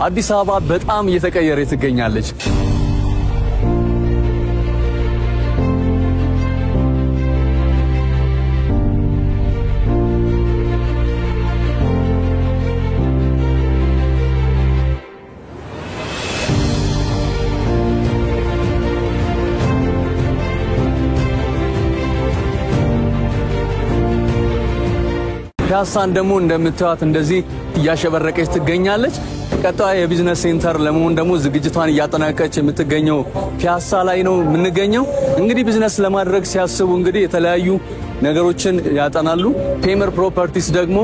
አዲስ አበባ በጣም እየተቀየረች ትገኛለች። ፒያሳን ደግሞ እንደምታዩት እንደዚህ ያሸበረቀች ትገኛለች። ቀጣይ የቢዝነስ ሴንተር ለመሆን ደግሞ ዝግጅቷን እያጠናቀቀች የምትገኘው ፒያሳ ላይ ነው የምንገኘው። እንግዲህ ቢዝነስ ለማድረግ ሲያስቡ እንግዲህ የተለያዩ ነገሮችን ያጠናሉ። ቴምር ፕሮፐርቲስ ደግሞ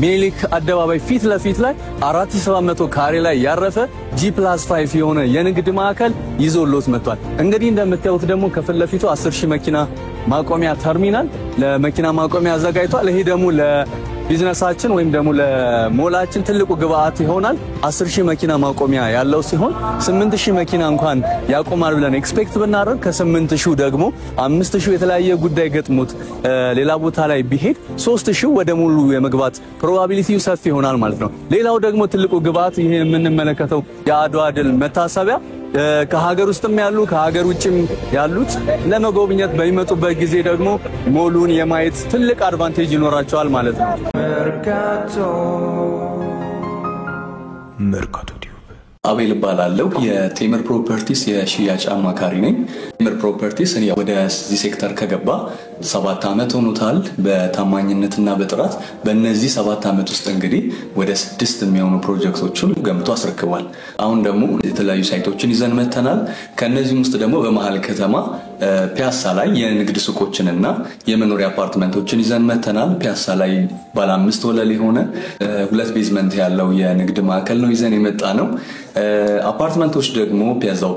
ሚኒሊክ አደባባይ ፊት ለፊት ላይ 4700 ካሬ ላይ ያረፈ G+5 የሆነ የንግድ ማዕከል ይዞሎት መጥቷል። እንግዲህ እንደምታዩት ደግሞ ከፊት ለፊቱ 10000 መኪና ማቆሚያ ተርሚናል ለመኪና ማቆሚያ አዘጋጅቷል። ይሄ ደግሞ ለቢዝነሳችን ወይም ደግሞ ለሞላችን ትልቁ ግብአት ይሆናል። 10000 መኪና ማቆሚያ ያለው ሲሆን 8000 መኪና እንኳን ያቆማል ብለን ኤክስፔክት ብናደርግ ከ8000 ደግሞ 5000 የተለያየ ጉዳይ ገጥሞት ሌላ ቦታ ላይ ቢሄድ 3000 ወደ ሙሉ የመግባት ፕሮባቢሊቲው ሰፊ ይሆናል ማለት ነው። ሌላው ደግሞ ትልቁ ግብአት ይሄ የምንመለከተው የአድዋ ድል መታሰቢያ ከሀገር ውስጥም ያሉ ከሀገር ውጭም ያሉት ለመጎብኘት በሚመጡበት ጊዜ ደግሞ ሞሉን የማየት ትልቅ አድቫንቴጅ ይኖራቸዋል ማለት ነው። መርካቶ አቤል ባላለው የቴምር ፕሮፐርቲስ የሽያጭ አማካሪ ነኝ። ቴምር ፕሮፐርቲስ እኔ ወደ እዚህ ሴክተር ከገባ 7 አመት ሆኖታል በታማኝነትና በጥራት። በእነዚህ 7 አመት ውስጥ እንግዲህ ወደ 6 የሚሆኑ ፕሮጀክቶችን ገምቶ አስረክቧል። አሁን ደግሞ የተለያዩ ሳይቶችን ይዘን መተናል። ከነዚህም ውስጥ ደግሞ በመሃል ከተማ ፒያሳ ላይ የንግድ ሱቆችንና የመኖሪያ አፓርትመንቶችን ይዘን መተናል። ፒያሳ ላይ ባለ 5 ወለል የሆነ 2 ቤዝመንት ያለው የንግድ ማዕከል ነው ይዘን የመጣ ነው። አፓርትመንቶች ደግሞ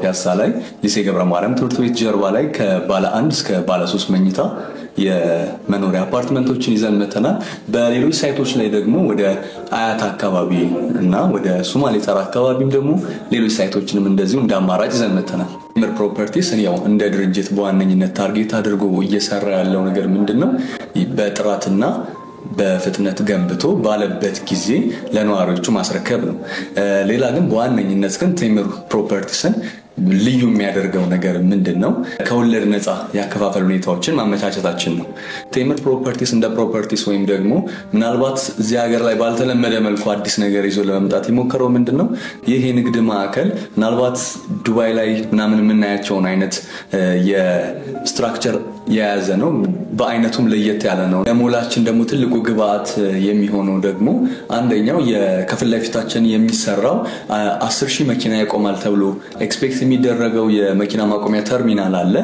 ፒያሳ ላይ ሊሴ ገብረ ማርያም ትምህርት ቤት ጀርባ ላይ ከባለ 1 እስከ ባለ 3 መኝታ የመኖሪያ አፓርትመንቶችን ይዘን መተናል። በሌሎች ሳይቶች ላይ ደግሞ ወደ አያት አካባቢ እና ወደ ሶማሌ ተራ አካባቢም ደግሞ ሌሎች ሳይቶችንም እንደዚሁ እንዳማራጭ ይዘን መተናል። ቴምር ፕሮፐርቲስ ያው እንደ ድርጅት በዋነኝነት ታርጌት አድርጎ እየሰራ ያለው ነገር ምንድነው? በጥራትና በፍጥነት ገንብቶ ባለበት ጊዜ ለነዋሪዎቹ ማስረከብ ነው። ሌላ ግን በዋነኝነት ግን ቴምር ፕሮፐርቲስን ልዩ የሚያደርገው ነገር ምንድነው? ከወለድ ነፃ ያከፋፈል ሁኔታዎችን ማመቻቸታችን ነው። ቴምር ፕሮፐርቲስ እንደ ፕሮፐርቲስ ወይም ደግሞ ምናልባት እዚህ ሀገር ላይ ባልተለመደ መልኩ አዲስ ነገር ይዞ ለመምጣት የሞከረው ምንድነው? ይሄ ንግድ ማዕከል ምናልባት ዱባይ ላይ ምናምን የምናያቸውን አይነት የስትራክቸር የያዘ ነው። በአይነቱም ለየት ያለ ነው። ለሞላችን ደግሞ ትልቁ ግብአት የሚሆነው ደግሞ አንደኛው የከፊት ለፊታችን የሚሰራው 10000 መኪና ያቆማል ተብሎ ኤክስፔክት የሚደረገው የመኪና ማቆሚያ ተርሚናል አለ።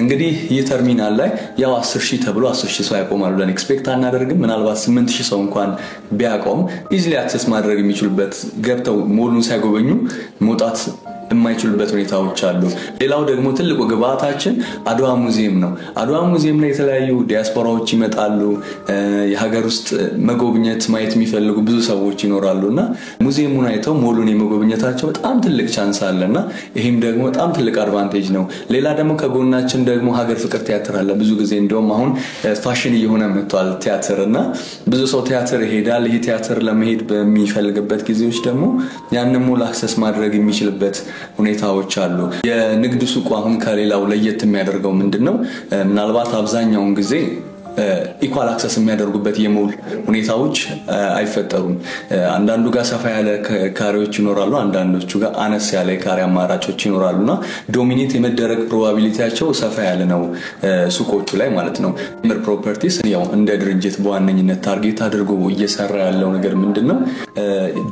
እንግዲህ ይህ ተርሚናል ላይ ያው 10000 ተብሎ 10000 ሰው ያቆማል ብለን ኤክስፔክት አናደርግም። ምናልባት 8000 ሰው እንኳን ቢያቆም ኢዚሊ አክሰስ ማድረግ የሚችሉበት ገብተው ሞሉን ሳይጎበኙ መውጣት የማይችሉበት ሁኔታዎች አሉ። ሌላው ደግሞ ትልቁ ግብአታችን አድዋ ሙዚየም ነው። አድዋ ሙዚየም ላይ የተለያዩ ዲያስፖራዎች ይመጣሉ። የሀገር ውስጥ መጎብኘት ማየት የሚፈልጉ ብዙ ሰዎች ይኖራሉና ሙዚየሙን አይተው ሞሉን የመጎብኘታቸው በጣም ትልቅ ቻንስ አለና ይሄም ደግሞ በጣም ትልቅ አድቫንቴጅ ነው። ሌላ ደግሞ ከጎናችን ደግሞ ሀገር ፍቅር ቲያትር አለ። ብዙ ጊዜ እንደውም አሁን ፋሽን እየሆነ መጥቷል ቲያትርና ብዙ ሰው ቲያትር ይሄዳል። ይሄ ቲያትር ለመሄድ በሚፈልግበት ጊዜዎች ደግሞ ያንን ሞል አክሰስ ማድረግ የሚችልበት ሁኔታዎች አሉ። የንግድ ሱቁ አሁን ከሌላው ለየት የሚያደርገው ምንድነው? ምናልባት አብዛኛውን ጊዜ ኢኳል አክሰስ የሚያደርጉበት የሞል ሁኔታዎች አይፈጠሩም። አንዳንዱ ጋር ሰፋ ያለ ካሬዎች ይኖራሉ፣ አንዳንዶቹ ጋር አነስ ያለ ካሬ አማራጮች ይኖራሉና ዶሚኔት የመደረግ ፕሮባቢሊቲያቸው ሰፋ ያለ ነው ሱቆቹ ላይ ማለት ነው። ቴምር ፕሮፐርቲስ ያው እንደ ድርጅት በዋነኝነት ታርጌት አድርጎ እየሰራ ያለው ነገር ምንድነው?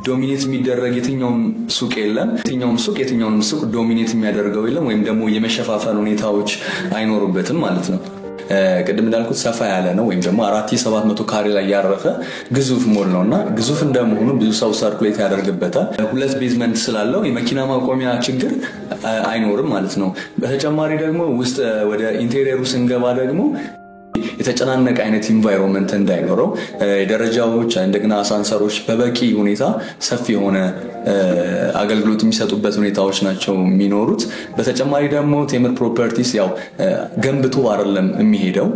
ዶሚኔት የሚደረግ የትኛውም ሱቅ የለም። የትኛውም ሱቅ ዶሚኔት የሚያደርገው የለም ወይም ደግሞ የመሸፋፈን ሁኔታዎች አይኖሩበትም ማለት ነው። ቅድም እንዳልኩት ሰፋ ያለ ነው ወይም ደግሞ 4700 ካሬ ላይ ያረፈ ግዙፍ ሞል ነውና ግዙፍ እንደመሆኑ ብዙ ሰው ሰርኩሌት ያደርግበታል። 2 ቤዝመንት ስላለው የመኪና ማቆሚያ ችግር አይኖርም ማለት ነው። በተጨማሪ ደግሞ ውስጥ ወደ ኢንቴሪየሩ ስንገባ ደግሞ የተጨናነቀ አይነት ኢንቫይሮንመንት እንዳይኖረው የደረጃዎች እንደገና አሳንሰሮች በበቂ ሁኔታ ሰፊ ሆነ አገልግሎት የሚሰጡበት ሁኔታዎች ናቸው የሚኖሩት በተጨማሪ ደግሞ ቴምር ፕሮፐርቲስ ያው ገንብቶ አይደለም የሚሄደው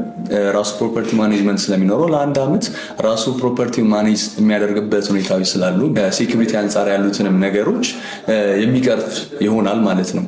ራሱ ፕሮፐርቲ ማኔጅመንት ስለሚኖረው ለአንድ አመት ራሱ ፕሮፐርቲ ማኔጅ የሚያደርግበት ሁኔታዎች ስላሉ በሴኩሪቲ አንፃር ያሉትንም ነገሮች የሚቀርፍ ይሆናል ማለት ነው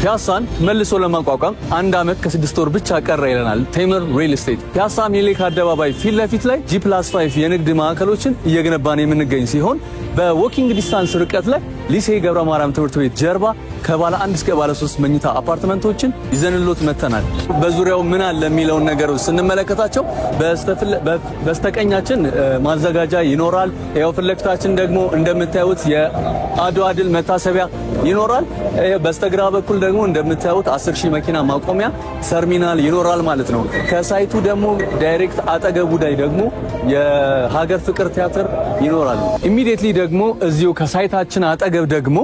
ፒያሳን መልሶ ለማቋቋም አንድ አመት ከ6 ወር ብቻ ቀረ ይለናል ቴምር ሪል ስቴት ፒያሳ ሚኒሊክ አደባባይ ፊት ለፊት ላይ G+5 የንግድ ማዕከሎችን እየገነባን የምንገኝ ሲሆን በዎኪንግ ዲስታንስ ርቀት ላይ ሊሴ ገብረ ማርያም ትምህርት ቤት ጀርባ ከባለ 1 እስከ ባለ 3 መኝታ አፓርትመንቶችን ይዘንሎት መተናል በዙሪያው ምን አለ የሚለው ነገር ስንመለከታቸው በስተቀኛችን ማዘጋጃ ይኖራል ያው ፍለክታችን ደግሞ እንደምታዩት የአድዋ ድል መታሰቢያ ይኖራል በስተግራ በኩል ደግሞ እንደምታዩት 10000 መኪና ማቆሚያ ተርሚናል ይኖራል ማለት ነው ከሳይቱ ደግሞ ዳይሬክት አጠገቡ ላይ ደግሞ የሀገር ፍቅር ቲያትር ይኖራል ኢሚዲየትሊ ደግሞ እዚሁ ከሳይታችን አጠገብ ደግሞ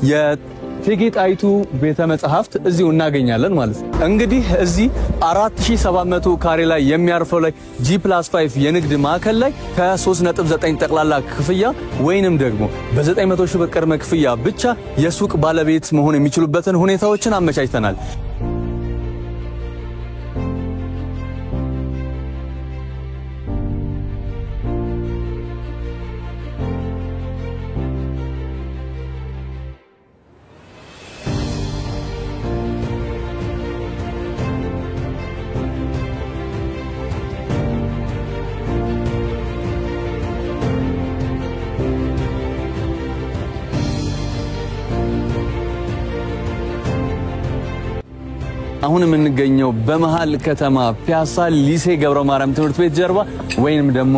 የቴጌጣይቱ ቤተ መጻሕፍት እዚሁ እናገኛለን ማለት ነው እንግዲህ እዚህ 4700 ካሬ ላይ የሚያርፈው ላይ G+5 የንግድ ማዕከል ላይ ከ3.9 ጠቅላላ ክፍያ ወይንም ደግሞ በ900 ሺህ ብር ቅድመ ክፍያ ብቻ የሱቅ ባለቤት መሆን የሚችሉበትን ሁኔታዎችን አመቻችተናል አሁን የምንገኘው በመሃል ከተማ ፒያሳ ሊሴ ገብረ ማርያም ትምህርት ቤት ጀርባ ወይንም ደግሞ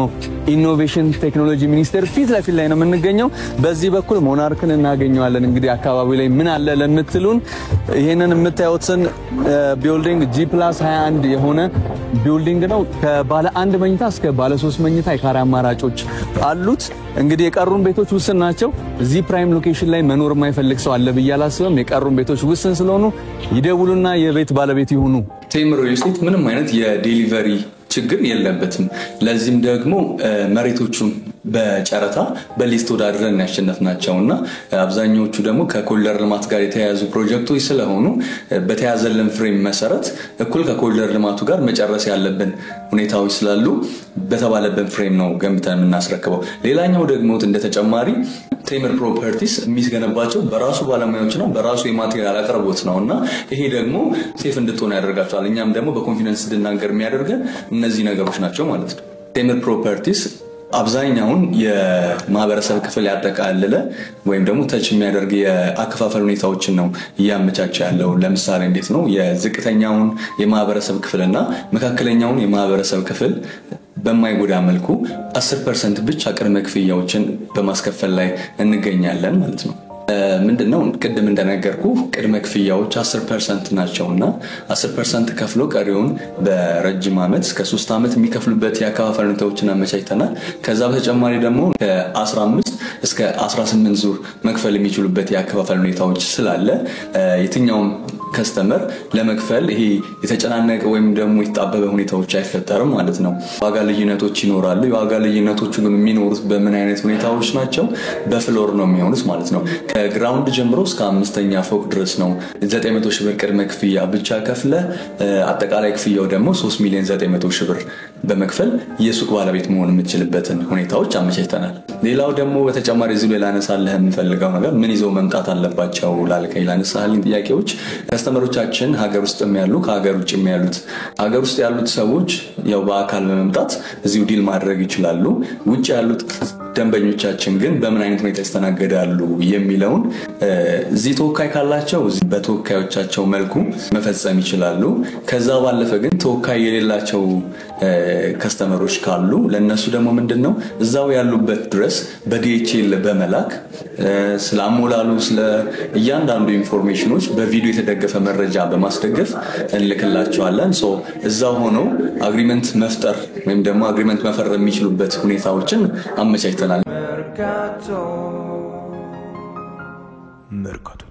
ኢኖቬሽን ቴክኖሎጂ ሚኒስቴር ፊት ለፊት ላይ ነው የምንገኘው በዚህ በኩል ሞናርክን እናገኘዋለን እንግዲህ አካባቢው ላይ ምን አለ ለምትሉን ይሄንን የምታዩትን ቢልዲንግ G+21 የሆነ ቢልዲንግ ነው ከባለ 1 መኝታ እስከ ባለ 3 መኝታ የካሬ አማራጮች አሉት እንግዲህ የቀሩን ቤቶች ውስን ናቸው እዚህ ፕራይም ሎኬሽን ላይ መኖር የማይፈልግ ሰው አለ በያላስበም የቀሩን ቤቶች ውስን ስለሆኑ ይደውሉና የቤት ባለቤት ይሁኑ ቴምር ሪል ስቴት ምንም አይነት የዴሊቨሪ ችግር የለበትም ለዚህም ደግሞ መሬቶቹን በጨረታ በሊስት ወዳድረን ያሸነፍናቸውና አብዛኞቹ ደግሞ ከኮሪደር ልማት ጋር የተያያዙ ፕሮጀክቶች ስለሆኑ በተያዘልን ፍሬም መሰረት እኩል ከኮሪደር ልማቱ ጋር መጨረስ ያለብን ሁኔታዎች ስላሉ በተባለበት ፍሬም ነው ገምተን የምናስረክበው ሌላኛው ደግሞ እንደተጨማሪ ቴምር ፕሮፐርቲስ የሚገነባቸው በራሱ ባለሙያዎች ነው በራሱ የማቴሪያል አቅርቦት ነውና ይሄ ደግሞ ሴፍ እንድትሆን ያደርጋቸዋል እኛም ደግሞ በኮንፊደንስ እንድናገር የሚያደርገን እነዚህ ነገሮች ናቸው ማለት ነው ቴምር ፕሮፐርቲስ አብዛኛውን የማህበረሰብ ክፍል ያጠቃልለ ወይም ደግሞ ተች የሚያደርግ የአከፋፈል ሁኔታዎችን ነው ያመቻቸ ያለው ለምሳሌ እንዴት ነው የዝቅተኛውን የማህበረሰብ ክፍልና መካከለኛውን የማህበረሰብ ክፍል በማይጎዳ መልኩ 10% ብቻ ቅድመ ክፍያዎችን በማስከፈል ላይ እንገኛለን ማለት ነው ምንድነው ቅድም እንደነገርኩ ቅድመ ክፍያዎች 10% ናቸውና 10% ከፍሎ ቀሪውን በረጅም አመት እስከ 3 አመት የሚከፍሉበት ያከፋፈል ሁኔታዎችን አመቻችተናል ከዛ በተጨማሪ ደግሞ ከ15 እስከ 18 ዙር መክፈል የሚችሉበት ያከፋፈል ሁኔታዎች ስላለ የትኛውም ከስተመር ለመክፈል ይሄ የተጨናነቀ ወይም ደግሞ የተጣበበ ሁኔታዎች አይፈጠርም ማለት ነው ዋጋ ልዩነቶች ይኖራሉ የዋጋ ልዩነቶቹ ግን የሚኖሩት በምን አይነት ሁኔታዎች ናቸው በፍሎር ነው የሚሆኑት ማለት ነው ከግራውንድ ጀምሮ እስከ 5ኛ ፎቅ ድረስ ነው 900 ሺህ ብር ቅድመ ክፍያ ብቻ ከፍለ አጠቃላይ ክፍያው ደግሞ 3,900,000 ብር በመክፈል የሱቅ ባለቤት መሆን የምትችልበትን ሁኔታዎች አመቻችተናል ሌላው ደግሞ በተጨማሪ እዚህ ላይ ላነሳለህ የምፈልገው ነገር ምን ይዘው መምጣት አለባቸው ላልከኝ ላነሳልኝ ጥያቄዎች ከስተመሮቻችን ሀገር ውስጥም ያሉ ከሀገር ውጭም ያሉት ሀገር ውስጥ ያሉት ሰዎች ያው በአካል በመምጣት እዚሁ ዲል ማድረግ ይችላሉ ውጭ ያሉት ደንበኞቻችን ግን በምን አይነት ሁኔታ ያስተናገዳሉ የሚለውን እዚህ ተወካይ ካላቸው በተወካዮቻቸው መልኩ መፈጸም ይችላሉ ከዛ ባለፈ ግን ተወካይ የሌላቸው ከስተመሮች ካሉ ለነሱ ደግሞ ምንድነው እዛው ያሉበት ድረስ በዲኤችኤል በመላክ ስለ አሞላሉ ስለ እያንዳንዱ ኢንፎርሜሽኖች በቪዲዮ የተደገፈ መረጃ በማስደገፍ እንልክላቸዋለን ሶ እዛው ሆነው አግሪመንት መፍጠር ወይም ደግሞ አግሪመንት መፈረም የሚችሉበት ሁኔታዎችን አመቻችተናል። መርካቶ